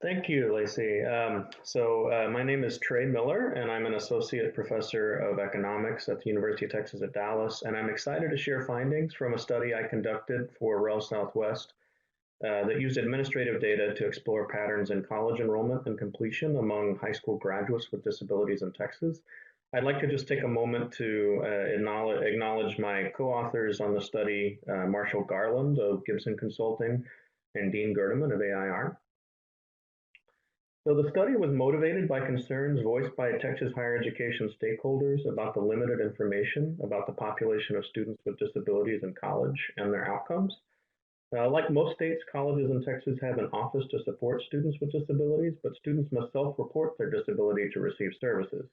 Thank you, Lacy. My name is Trey Miller, and I'm an associate professor of economics at the University of Texas at Dallas. And I'm excited to share findings from a study I conducted for REL Southwest that used administrative data to explore patterns in college enrollment and completion among high school graduates with disabilities in Texas. I'd like to just take a moment to acknowledge my co-authors on the study, Marshall Garland of Gibson Consulting and Dean Gerdeman of AIR. So the study was motivated by concerns voiced by Texas higher education stakeholders about the limited information about the population of students with disabilities in college and their outcomes. Like most states, colleges in Texas have an office to support students with disabilities, but students must self-report their disability to receive services.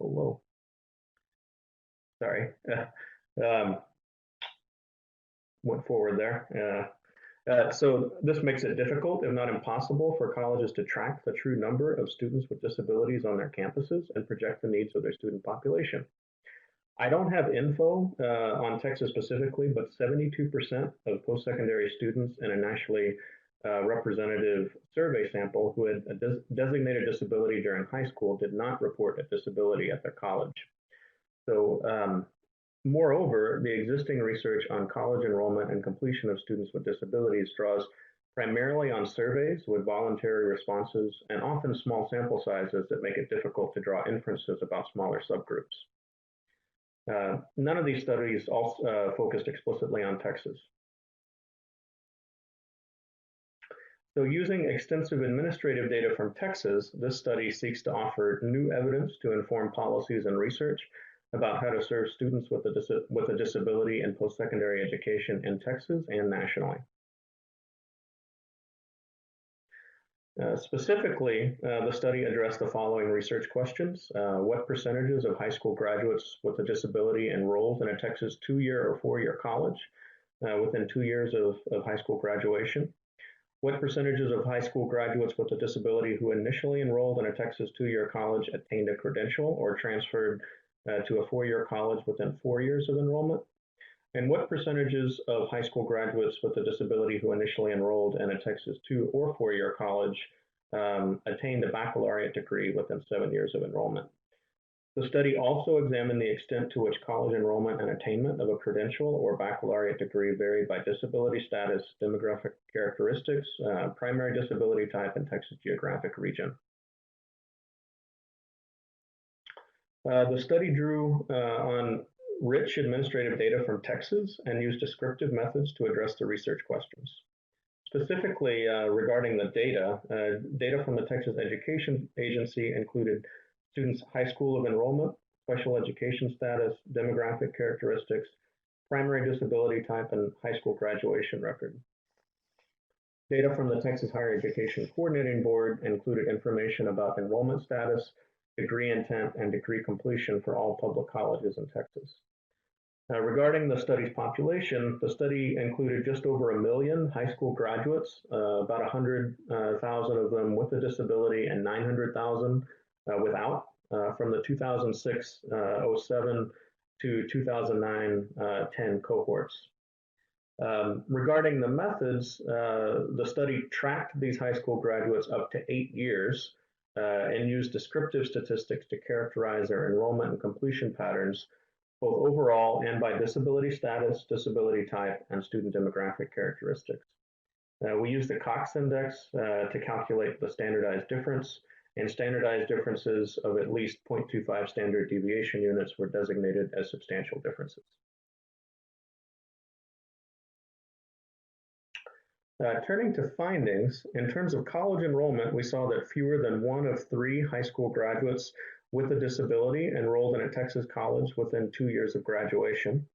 Oh, whoa. Sorry. Went forward there. So this makes it difficult, if not impossible, for colleges to track the true number of students with disabilities on their campuses and project the needs of their student population. I don't have info on Texas specifically, but 72% of post-secondary students in a nationally representative survey sample who had a designated disability during high school did not report a disability at their college. So moreover, the existing research on college enrollment and completion of students with disabilities draws primarily on surveys with voluntary responses and often small sample sizes that make it difficult to draw inferences about smaller subgroups. None of these studies also focused explicitly on Texas. So using extensive administrative data from Texas, this study seeks to offer new evidence to inform policies and research about how to serve students with a disability in post-secondary education in Texas and nationally. Specifically, the study addressed the following research questions. What percentages of high school graduates with a disability enrolled in a Texas 2-year or 4-year college within 2 years of high school graduation? What percentages of high school graduates with a disability who initially enrolled in a Texas 2-year college attained a credential or transferred to a 4-year college within 4 years of enrollment? And what percentages of high school graduates with a disability who initially enrolled in a Texas 2 or 4-year college attained a baccalaureate degree within 7 years of enrollment? The study also examined the extent to which college enrollment and attainment of a credential or baccalaureate degree varied by disability status, demographic characteristics, primary disability type, and Texas geographic region. The study drew on rich administrative data from Texas and used descriptive methods to address the research questions. Specifically, regarding the data, data from the Texas Education Agency included students' high school of enrollment, special education status, demographic characteristics, primary disability type, and high school graduation record. Data from the Texas Higher Education Coordinating Board included information about enrollment status, degree intent, and degree completion for all public colleges in Texas. Regarding the study's population, the study included just over 1 million high school graduates, about 100,000 of them with a disability and 900,000 without, from the 2006-07 to 2009-10 cohorts. Regarding the methods, the study tracked these high school graduates up to 8 years and used descriptive statistics to characterize their enrollment and completion patterns, both overall and by disability status, disability type, and student demographic characteristics. We used the Cox Index to calculate the standardized difference, and standardized differences of at least 0.25 standard deviation units were designated as substantial differences. Turning to findings, in terms of college enrollment, we saw that fewer than 1 of 3 high school graduates with a disability enrolled in a Texas college within 2 years of graduation.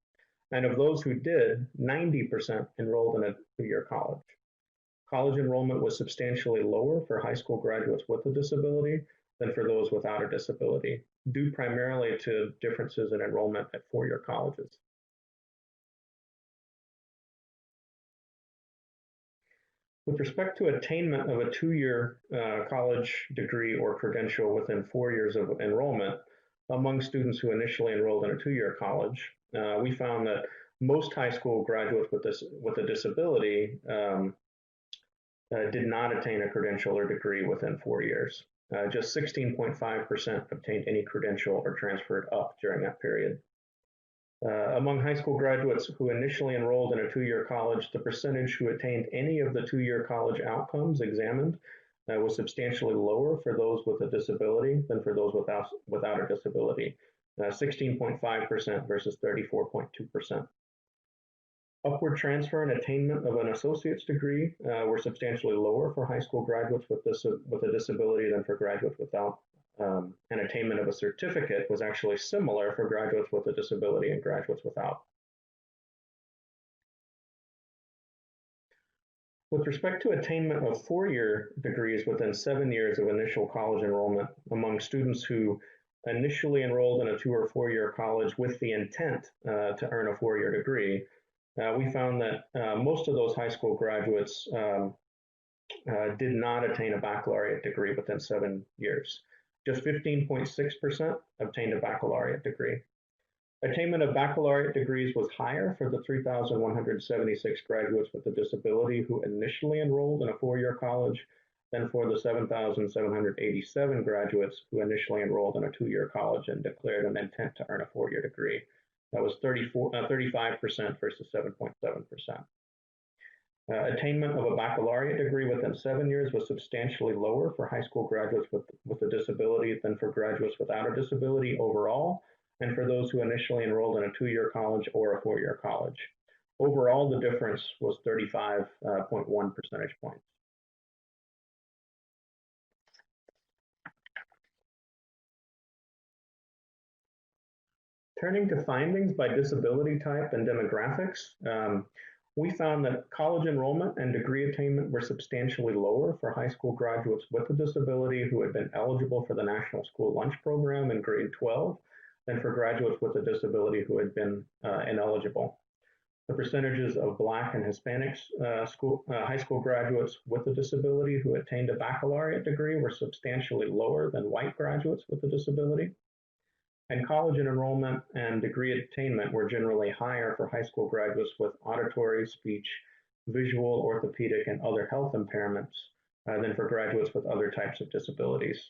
And of those who did, 90% enrolled in a 2-year college. College enrollment was substantially lower for high school graduates with a disability than for those without a disability, due primarily to differences in enrollment at 4-year colleges. With respect to attainment of a 2-year college degree or credential within 4 years of enrollment among students who initially enrolled in a 2-year college, we found that most high school graduates with a disability did not attain a credential or degree within 4 years. Just 16.5% obtained any credential or transferred up during that period. Among high school graduates who initially enrolled in a 2-year college, the percentage who attained any of the 2-year college outcomes examined was substantially lower for those with a disability than for those without a disability, 16.5% versus 34.2%. Upward transfer and attainment of an associate's degree were substantially lower for high school graduates with a disability than for graduates without. And attainment of a certificate was actually similar for graduates with a disability and graduates without. With respect to attainment of 4-year degrees within 7 years of initial college enrollment among students who initially enrolled in a 2- or 4-year college with the intent to earn a 4-year degree, we found that most of those high school graduates did not attain a baccalaureate degree within 7 years. Just 15.6% obtained a baccalaureate degree. Attainment of baccalaureate degrees was higher for the 3,176 graduates with a disability who initially enrolled in a 4-year college than for the 7,787 graduates who initially enrolled in a 2-year college and declared an intent to earn a 4-year degree. That was 35% versus 7.7%. Attainment of a baccalaureate degree within 7 years was substantially lower for high school graduates with a disability than for graduates without a disability overall, and for those who initially enrolled in a 2-year college or a 4-year college. Overall, the difference was 35.1 percentage points. Turning to findings by disability type and demographics, we found that college enrollment and degree attainment were substantially lower for high school graduates with a disability who had been eligible for the National School Lunch Program in grade 12 than for graduates with a disability who had been ineligible. The percentages of Black and Hispanic high school graduates with a disability who attained a baccalaureate degree were substantially lower than white graduates with a disability. And college enrollment and degree attainment were generally higher for high school graduates with auditory, speech, visual, orthopedic, and other health impairments than for graduates with other types of disabilities.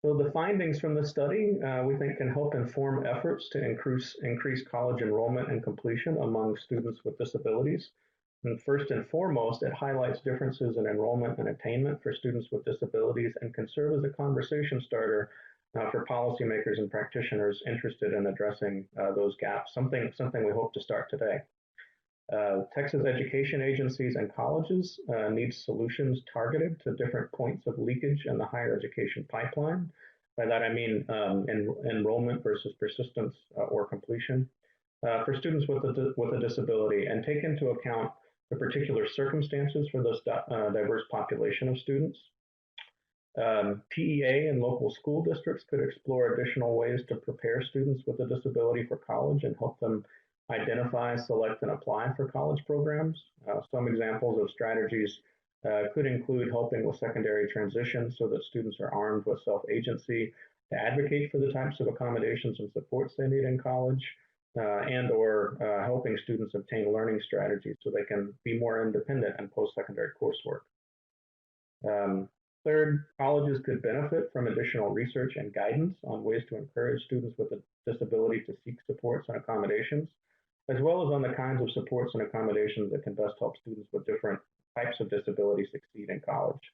So the findings from this study, we think, can help inform efforts to increase college enrollment and completion among students with disabilities. And first and foremost, it highlights differences in enrollment and attainment for students with disabilities and can serve as a conversation starter for policymakers and practitioners interested in addressing those gaps, something we hope to start today. Texas education agencies and colleges need solutions targeted to different points of leakage in the higher education pipeline. By that I mean enrollment versus persistence or completion for students with a disability, and take into account the particular circumstances for this diverse population of students. PEA and local school districts could explore additional ways to prepare students with a disability for college and help them identify, select, and apply for college programs. Some examples of strategies could include helping with secondary transition so that students are armed with self-agency to advocate for the types of accommodations and supports they need in college, and or helping students obtain learning strategies so they can be more independent in post-secondary coursework. Third, colleges could benefit from additional research and guidance on ways to encourage students with a disability to seek supports and accommodations, as well as on the kinds of supports and accommodations that can best help students with different types of disability succeed in college.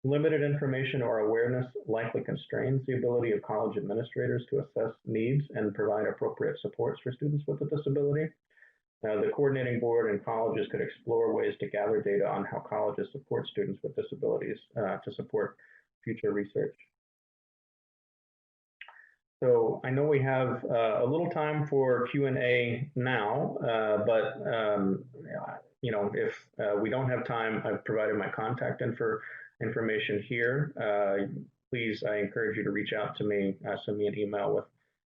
Limited information or awareness likely constrains the ability of college administrators to assess needs and provide appropriate supports for students with a disability. The coordinating board and colleges could explore ways to gather data on how colleges support students with disabilities to support future research. So I know we have a little time for Q&A now, but you know, if we don't have time, I've provided my contact information here. Please, I encourage you to reach out to me, send me an email with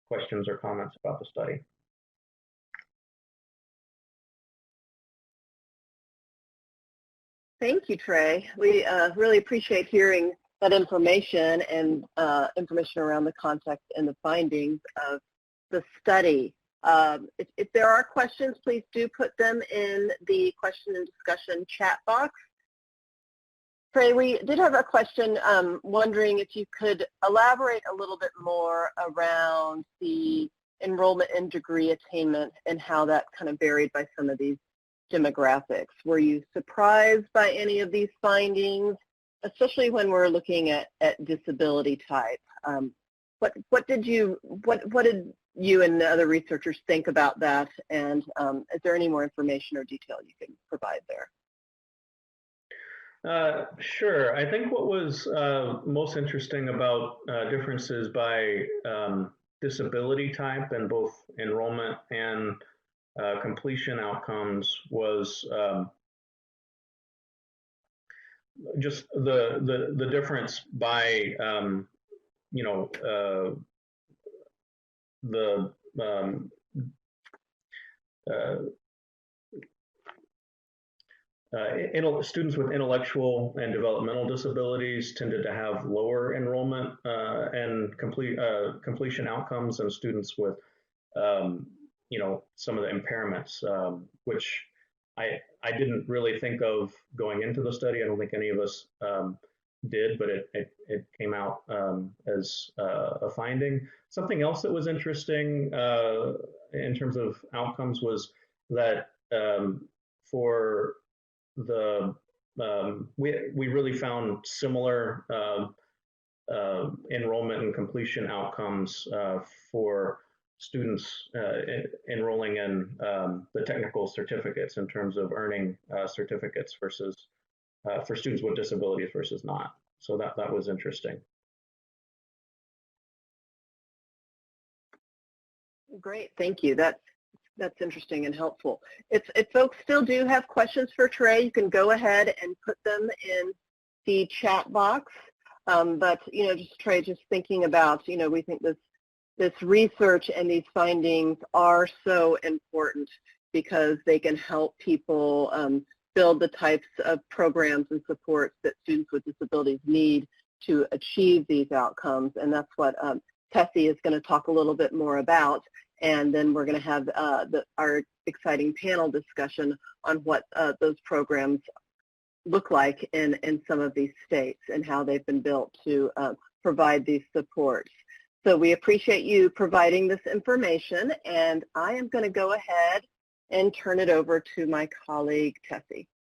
questions or comments about the study. Thank you, Trey. We really appreciate hearing that information and information around the context and the findings of the study. If there are questions, please do put them in the question and discussion chat box. Trey, we did have a question wondering if you could elaborate a little bit more around the enrollment and degree attainment and how that kind of varied by some of these demographics. Were you surprised by any of these findings, especially when we're looking at disability type? What did you and the other researchers think about that, and is there any more information or detail you can provide there? Sure. I think what was most interesting about differences by disability type in both enrollment and completion outcomes was just the difference by students with intellectual and developmental disabilities tended to have lower enrollment and completion outcomes than students with, some of the impairments, which I didn't really think of going into the study. I don't think any of us did, but it came out as a finding. Something else that was interesting in terms of outcomes was that for the we really found similar enrollment and completion outcomes for students enrolling in the technical certificates in terms of earning certificates versus for students with disabilities versus not. So that was interesting. Great, thank you. That's interesting and helpful. If folks still do have questions for Trey, you can go ahead and put them in the chat box. But just Trey, just thinking about, we think this research and these findings are so important because they can help people build the types of programs and supports that students with disabilities need to achieve these outcomes. And that's what Tessie is going to talk a little bit more about. And then we're going to have our exciting panel discussion on what those programs look like in some of these states and how they've been built to provide these supports. So we appreciate you providing this information, and I am going to go ahead and turn it over to my colleague, Tessie.